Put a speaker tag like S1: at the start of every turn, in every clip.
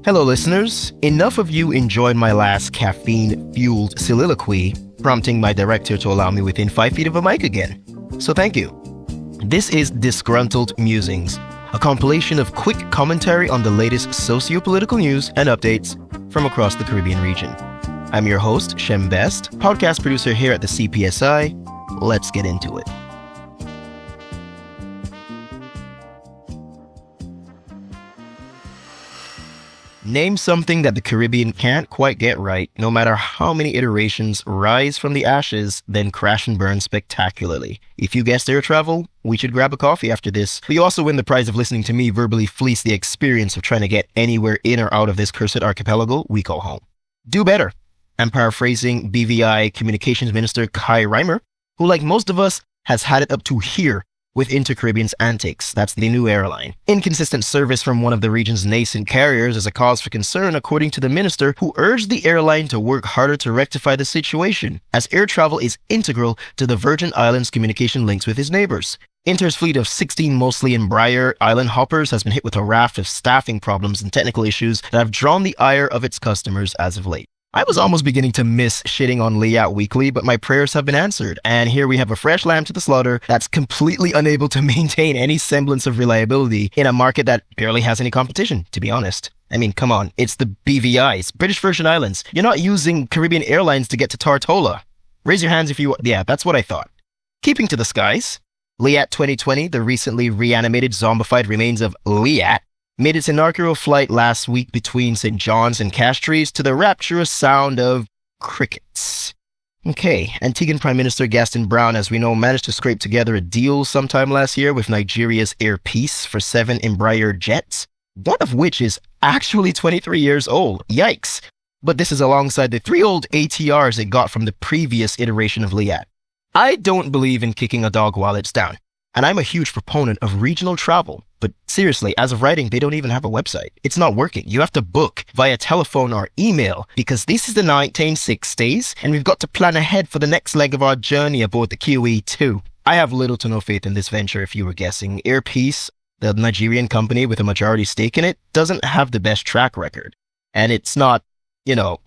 S1: Hello, listeners. Enough of you enjoyed my last caffeine-fueled soliloquy, prompting my director to allow me within 5 feet of a mic again. So thank you. This is Disgruntled Musings, a compilation of quick commentary on the latest socio-political news and updates from across the Caribbean region. I'm your host, Shem Best, podcast producer here at the CPSI. Let's get into it. Name something that the Caribbean can't quite get right, no matter how many iterations rise from the ashes, then crash and burn spectacularly. If you guessed air travel, we should grab a coffee after this. But you also win the prize of listening to me verbally fleece the experience of trying to get anywhere in or out of this cursed archipelago we call home. Do better. I'm paraphrasing BVI Communications Minister Kai Reimer, who, like most of us, has had it up to here with Inter-Caribbean's antics. That's the new airline. Inconsistent service from one of the region's nascent carriers is a cause for concern, according to the minister, who urged the airline to work harder to rectify the situation, as air travel is integral to the Virgin Islands' communication links with its neighbors. Inter's fleet of 16 mostly Embraer island hoppers has been hit with a raft of staffing problems and technical issues that have drawn the ire of its customers as of late. I was almost beginning to miss shitting on Liat weekly, but my prayers have been answered, and here we have a fresh lamb to the slaughter that's completely unable to maintain any semblance of reliability in a market that barely has any competition, to be honest. I mean, come on, it's the BVI's, British Virgin Islands. You're not using Caribbean Airlines to get to Tortola. Raise your hands if you... Yeah, that's what I thought. Keeping to the skies, Liat 2020, the recently reanimated zombified remains of Liat, made its inaugural flight last week between St. John's and Castries to the rapturous sound of crickets. Okay, Antiguan Prime Minister Gaston Brown, as we know, managed to scrape together a deal sometime last year with Nigeria's Air Peace for 7 Embraer jets, one of which is actually 23 years old. Yikes. But this is alongside the 3 old ATRs it got from the previous iteration of Liat. I don't believe in kicking a dog while it's down, and I'm a huge proponent of regional travel. But seriously, as of writing, they don't even have a website. It's not working. You have to book via telephone or email because this is the 1960s and we've got to plan ahead for the next leg of our journey aboard the QE2. I have little to no faith in this venture, if you were guessing. Air Peace, the Nigerian company with a majority stake in it, doesn't have the best track record. And it's not,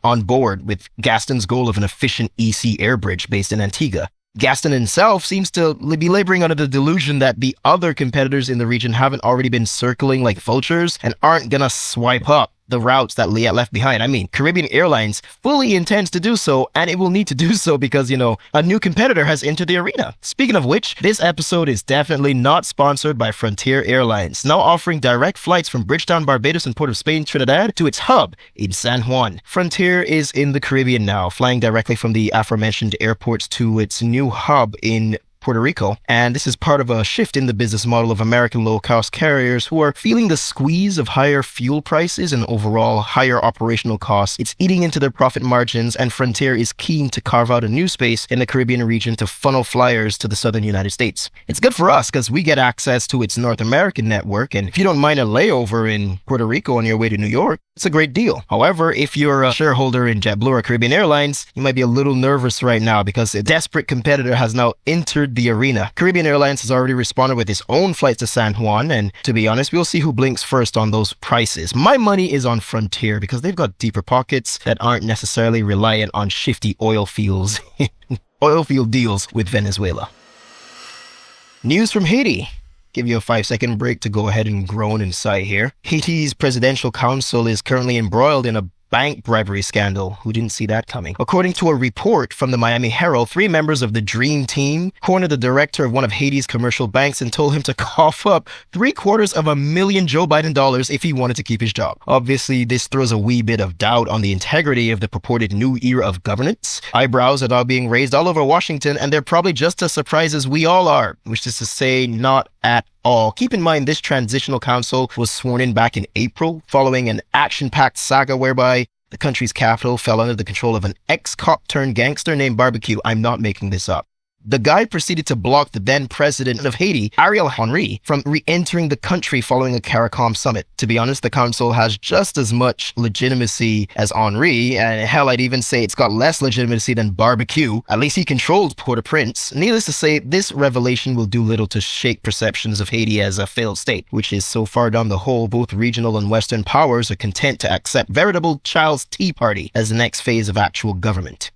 S1: on board with Gaston's goal of an efficient EC air bridge based in Antigua. Gaston himself seems to be laboring under the delusion that the other competitors in the region haven't already been circling like vultures and aren't gonna swipe up the routes that Liat left behind. I mean, Caribbean Airlines fully intends to do so, and it will need to do so because, a new competitor has entered the arena. Speaking of which, this episode is definitely not sponsored by Frontier Airlines, now offering direct flights from Bridgetown, Barbados and Port of Spain, Trinidad to its hub in San Juan. Frontier is in the Caribbean now, flying directly from the aforementioned airports to its new hub in Puerto Rico, and this is part of a shift in the business model of American low-cost carriers who are feeling the squeeze of higher fuel prices and overall higher operational costs. It's eating into their profit margins, and Frontier is keen to carve out a new space in the Caribbean region to funnel flyers to the southern United States. It's good for us because we get access to its North American network, and if you don't mind a layover in Puerto Rico on your way to New York, it's a great deal. However, if you're a shareholder in JetBlue or Caribbean Airlines, you might be a little nervous right now because a desperate competitor has now entered the arena. Caribbean Airlines has already responded with its own flights to San Juan, and to be honest, we'll see who blinks first on those prices. My money is on Frontier because they've got deeper pockets that aren't necessarily reliant on shifty oil field deals with Venezuela. News from Haiti. Give you a 5-second break to go ahead and groan and sigh here. Haiti's presidential council is currently embroiled in a bank bribery scandal. Who didn't see that coming? According to a report from the Miami Herald, 3 members of the Dream Team cornered the director of one of Haiti's commercial banks and told him to cough up $750,000 Joe Biden dollars if he wanted to keep his job. Obviously, this throws a wee bit of doubt on the integrity of the purported new era of governance. Eyebrows are now being raised all over Washington, and they're probably just as surprised as we all are, which is to say, not at all. Keep in mind, this transitional council was sworn in back in April, following an action-packed saga whereby the country's capital fell under the control of an ex-cop turned gangster named Barbecue. I'm not making this up. The guy proceeded to block the then president of Haiti, Ariel Henry, from re-entering the country following a CARICOM summit. To be honest, the council has just as much legitimacy as Henry, and hell, I'd even say it's got less legitimacy than barbecue. At least he controlled Port-au-Prince. Needless to say, this revelation will do little to shake perceptions of Haiti as a failed state, which is so far down the hole, both regional and Western powers are content to accept veritable Child's Tea Party as the next phase of actual government.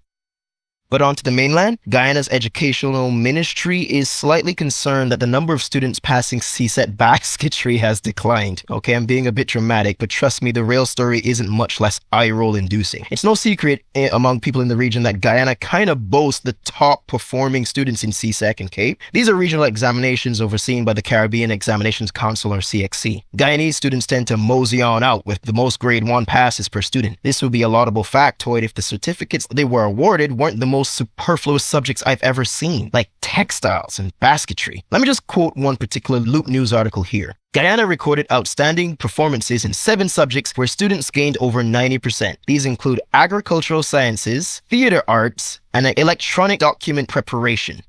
S1: But on to the mainland, Guyana's educational ministry is slightly concerned that the number of students passing CSET basketry has declined. Okay, I'm being a bit dramatic, but trust me, the real story isn't much less eye-roll inducing. It's no secret among people in the region that Guyana kind of boasts the top performing students in CSEC and CAPE. These are regional examinations overseen by the Caribbean Examinations Council, or CXC. Guyanese students tend to mosey on out with the most grade 1 passes per student. This would be a laudable factoid if the certificates they were awarded weren't the most superfluous subjects I've ever seen, like textiles and basketry. Let me just quote one particular Loop News article here. Guyana recorded outstanding performances in 7 subjects where students gained over 90%. These include agricultural sciences, theater arts, and electronic document preparation.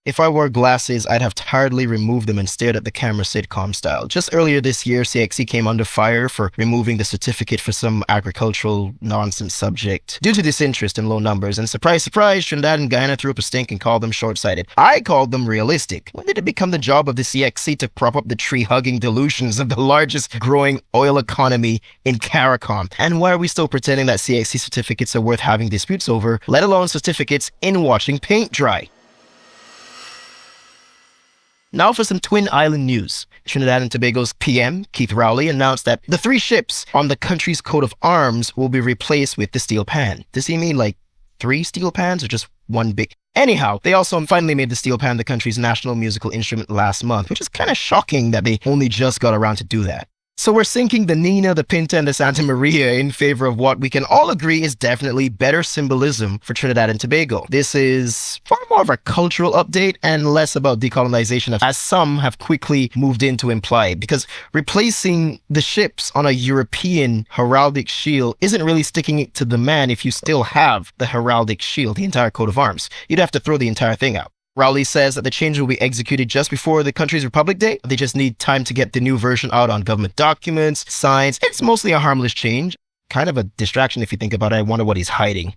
S1: If I wore glasses, I'd have tiredly removed them and stared at the camera sitcom style. Just earlier this year, CXC came under fire for removing the certificate for some agricultural nonsense subject due to disinterest in low numbers. And surprise, surprise, Trinidad and Guyana threw up a stink and called them short-sighted. I called them realistic. When did it become the job of the CXC to prop up the tree-hugging delusions of the largest growing oil economy in CARICOM? And why are we still pretending that CXC certificates are worth having disputes over, let alone certificates in watching paint dry? Now for some Twin Island news. Trinidad and Tobago's PM, Keith Rowley, announced that the 3 ships on the country's coat of arms will be replaced with the steel pan. Does he mean like 3 steel pans or just one big? Anyhow, they also finally made the steel pan the country's national musical instrument last month, which is kind of shocking that they only just got around to do that. So we're sinking the Nina, the Pinta, and the Santa Maria in favor of what we can all agree is definitely better symbolism for Trinidad and Tobago. This is far more of a cultural update and less about decolonization, as some have quickly moved in to imply, because replacing the ships on a European heraldic shield isn't really sticking it to the man if you still have the heraldic shield, the entire coat of arms. You'd have to throw the entire thing out. Rowley says that the change will be executed just before the country's Republic Day. They just need time to get the new version out on government documents, signs. It's mostly a harmless change. Kind of a distraction if you think about it. I wonder what he's hiding.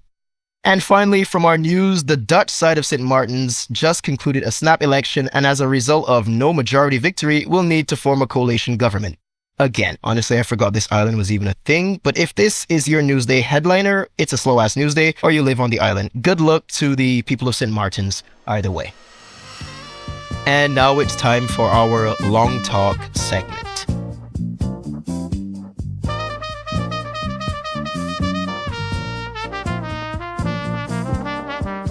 S1: And finally, from our news, the Dutch side of St. Martin's just concluded a snap election, and as a result of no majority victory, will need to form a coalition government. Again, honestly, I forgot this island was even a thing, but if this is your Newsday headliner, it's a slow-ass Newsday, or you live on the island. Good luck to the people of St. Martin's, either way. And now it's time for our Long Talk segment.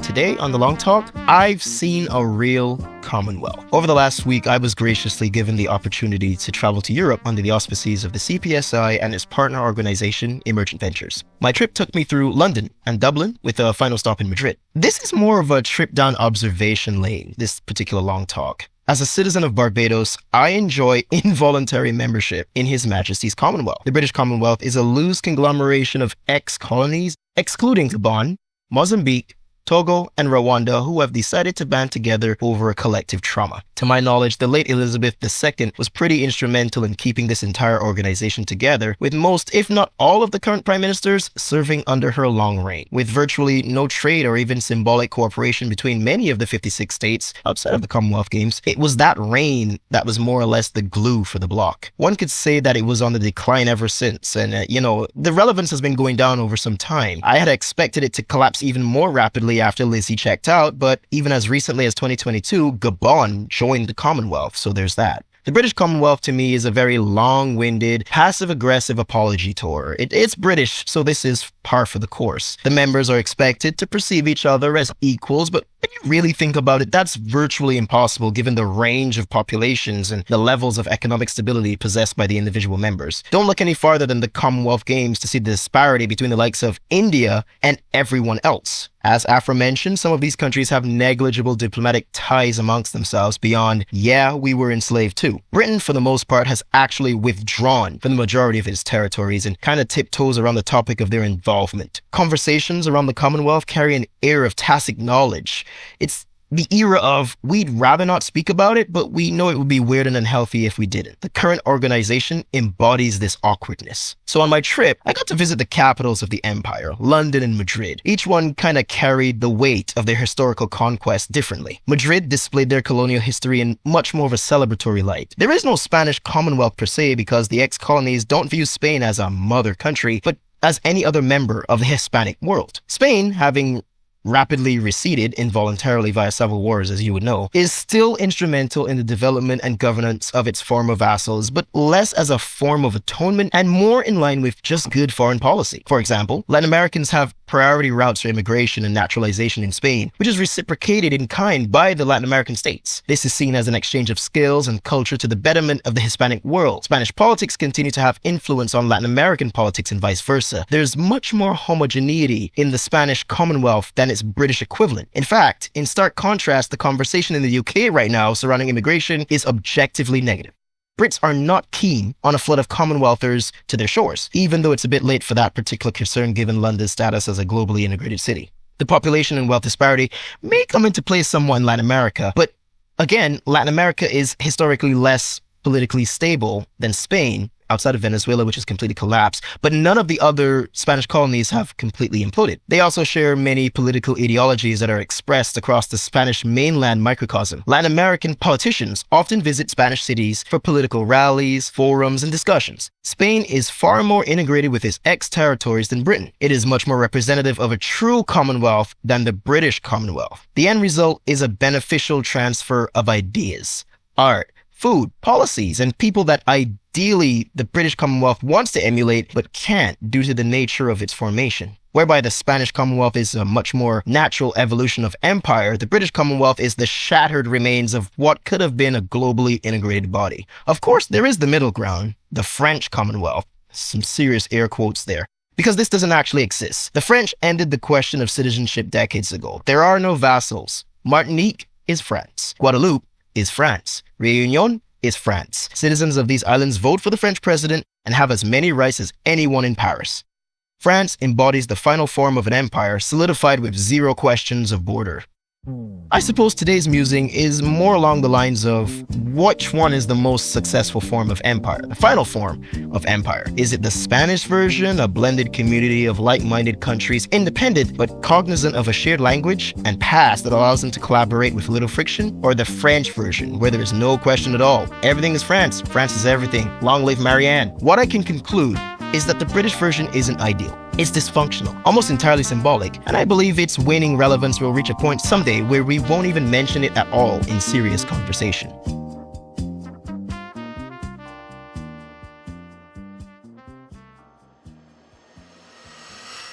S1: Today on the Long Talk, I've seen a real Commonwealth. Over the last week, I was graciously given the opportunity to travel to Europe under the auspices of the cpsi and its partner organization, Emergent Ventures. My trip took me through London and Dublin, with a final stop in Madrid. This is more of a trip down observation lane, this particular Long Talk. As a citizen of Barbados, I enjoy involuntary membership in His Majesty's Commonwealth. The British Commonwealth is a loose conglomeration of ex-colonies, excluding Gabon, Mozambique, Togo, and Rwanda, who have decided to band together over a collective trauma. To my knowledge, the late Elizabeth II was pretty instrumental in keeping this entire organization together, with most, if not all, of the current prime ministers serving under her long reign. With virtually no trade or even symbolic cooperation between many of the 56 states outside of the Commonwealth Games, it was that reign that was more or less the glue for the bloc. One could say that it was on the decline ever since, and the relevance has been going down over some time. I had expected it to collapse even more rapidly after Lizzie checked out, but even as recently as 2022, Gabon joined the Commonwealth, so there's that. The British Commonwealth to me is a very long-winded, passive-aggressive apology tour. It's British, so this is par for the course. The members are expected to perceive each other as equals, but when you really think about it, that's virtually impossible given the range of populations and the levels of economic stability possessed by the individual members. Don't look any farther than the Commonwealth Games to see the disparity between the likes of India and everyone else. As aforementioned, some of these countries have negligible diplomatic ties amongst themselves beyond, yeah, we were enslaved too. Britain, for the most part, has actually withdrawn from the majority of its territories and kind of tiptoes around the topic of their involvement. Conversations around the Commonwealth carry an air of tacit knowledge. It's the era of, we'd rather not speak about it, but we know it would be weird and unhealthy if we didn't. The current organization embodies this awkwardness. So on my trip, I got to visit the capitals of the empire, London and Madrid. Each one kind of carried the weight of their historical conquest differently. Madrid displayed their colonial history in much more of a celebratory light. There is no Spanish Commonwealth per se because the ex-colonies don't view Spain as a mother country, but as any other member of the Hispanic world. Spain, having rapidly receded involuntarily via civil wars, as you would know, is still instrumental in the development and governance of its former vassals, but less as a form of atonement and more in line with just good foreign policy. For example, Latin Americans have priority routes for immigration and naturalization in Spain, which is reciprocated in kind by the Latin American states. This is seen as an exchange of skills and culture to the betterment of the Hispanic world. Spanish politics continue to have influence on Latin American politics and vice versa. There's much more homogeneity in the Spanish Commonwealth than its British equivalent. In fact, in stark contrast, the conversation in the UK right now surrounding immigration is objectively negative. Brits are not keen on a flood of Commonwealthers to their shores, even though it's a bit late for that particular concern given London's status as a globally integrated city. The population and wealth disparity may come into play somewhat in Latin America, but again, Latin America is historically less politically stable than Spain, outside of Venezuela, which has completely collapsed, but none of the other Spanish colonies have completely imploded. They also share many political ideologies that are expressed across the Spanish mainland microcosm. Latin American politicians often visit Spanish cities for political rallies, forums, and discussions. Spain is far more integrated with its ex-territories than Britain. It is much more representative of a true Commonwealth than the British Commonwealth. The end result is a beneficial transfer of ideas, art, food, policies, and people that ideally the British Commonwealth wants to emulate but can't due to the nature of its formation. Whereby the Spanish Commonwealth is a much more natural evolution of empire, the British Commonwealth is the shattered remains of what could have been a globally integrated body. Of course, there is the middle ground, the French Commonwealth. Some serious air quotes there. Because this doesn't actually exist. The French ended the question of citizenship decades ago. There are no vassals. Martinique is France. Guadeloupe is France. Réunion is France. Citizens of these islands vote for the French president and have as many rights as anyone in Paris. France embodies the final form of an empire solidified with zero questions of border. I suppose today's musing is more along the lines of which one is the most successful form of empire, the final form of empire. Is it the Spanish version, a blended community of like-minded countries, independent but cognizant of a shared language and past that allows them to collaborate with little friction? Or the French version, where there is no question at all? Everything is France. France is everything. Long live Marianne. What I can conclude is that the British version isn't ideal. It's dysfunctional, almost entirely symbolic, and I believe its waning relevance will reach a point someday where we won't even mention it at all in serious conversation.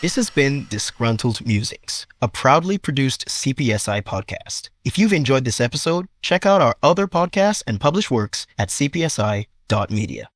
S1: This has been Disgruntled Musings, a proudly produced CPSI podcast. If you've enjoyed this episode, check out our other podcasts and published works at cpsi.media.